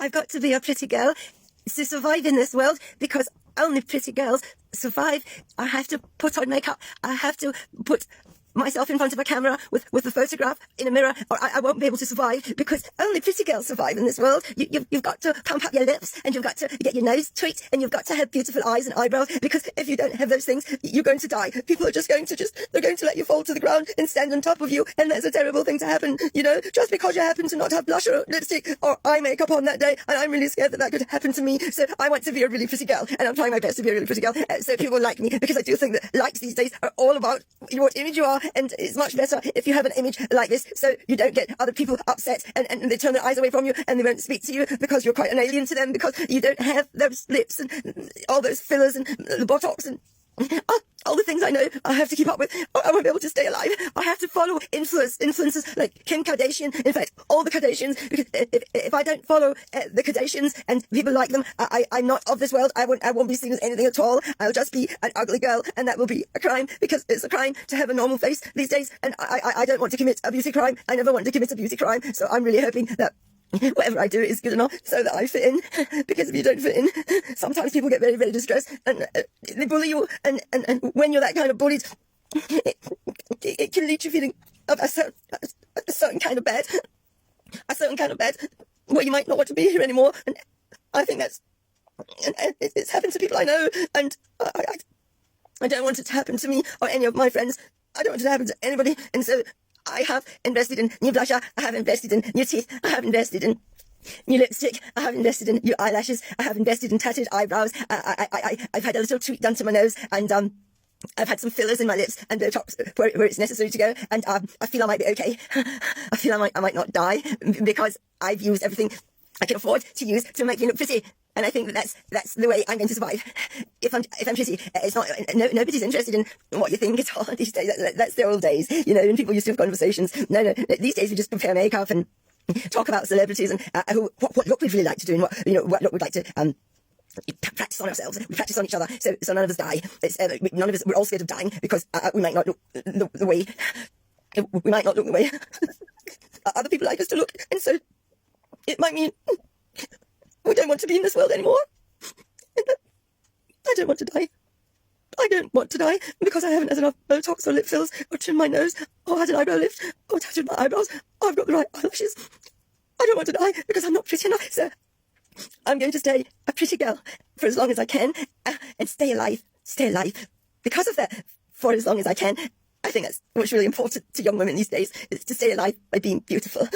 I've got to be a pretty girl to survive in this world, because only pretty girls survive. I have to put on makeup. I have to put myself in front of a camera with a photograph in a mirror, or I won't be able to survive, because only pretty girls survive in this world. You've got to pump up your lips, and you've got to get your nose tweaked, and you've got to have beautiful eyes and eyebrows, because if you don't have those things, you're going to die. People are just going to they're going to let you fall to the ground and stand on top of you, and that's a terrible thing to happen, you know, just because you happen to not have blush or lipstick or eye makeup on that day, and I'm really scared that could happen to me. So I want to be a really pretty girl, and I'm trying my best to be a really pretty girl, so people like me, because I do think that likes these days are all about what image you are, and it's much better if you have an image like this, so you don't get other people upset and they turn their eyes away from you, and they won't speak to you because you're quite an alien to them, because you don't have those lips and all those fillers and the Botox and all the things I know I have to keep up with. I won't be able to stay alive. I have to follow influencers like Kim Kardashian. In fact, all the Kardashians, because if I don't follow the Kardashians and people like them, I'm not of this world. I won't be seen as anything at all. I'll just be an ugly girl, and that will be a crime, because it's a crime to have a normal face these days, and I don't want to commit a beauty crime. I never want to commit a beauty crime, so I'm really hoping that whatever I do is good enough so that I fit in, because if you don't fit in, sometimes people get very, very distressed, and they bully you, and when you're that kind of bullied, it can lead to feeling of a certain kind of bad, where you might not want to be here anymore, and I think it's happened to people I know, and I don't want it to happen to me or any of my friends. I don't want it to happen to anybody, and so I have invested in new blusher, I have invested in new teeth, I have invested in new lipstick, I have invested in new eyelashes, I have invested in tattooed eyebrows, I've had a little tweak done to my nose, and I've had some fillers in my lips and Botox where it's necessary to go, and I feel I might be okay. I feel I might not die, because I've used everything I can afford to use to make me look pretty. And I think that's the way I'm going to survive. If I'm pretty, it's not, nobody's interested in what you think at all these days. That's the old days, you know, and people used to have conversations. No, these days we just compare makeup and talk about celebrities and what look we'd really like to do, and what look we'd like to practice on ourselves. We practice on each other, so none of us die. None of us, we're all scared of dying, because we might not look the way other people like us to look, and so it might mean we don't want to be in this world anymore. I don't want to die. I don't want to die, because I haven't had enough Botox or lip fills, or trimmed my nose, or had an eyebrow lift, or tattooed my eyebrows, or I've got the right eyelashes. I don't want to die, because I'm not pretty enough, so I'm going to stay a pretty girl for as long as I can, and stay alive, because of that, for as long as I can. I think that's what's really important to young women these days, is to stay alive by being beautiful.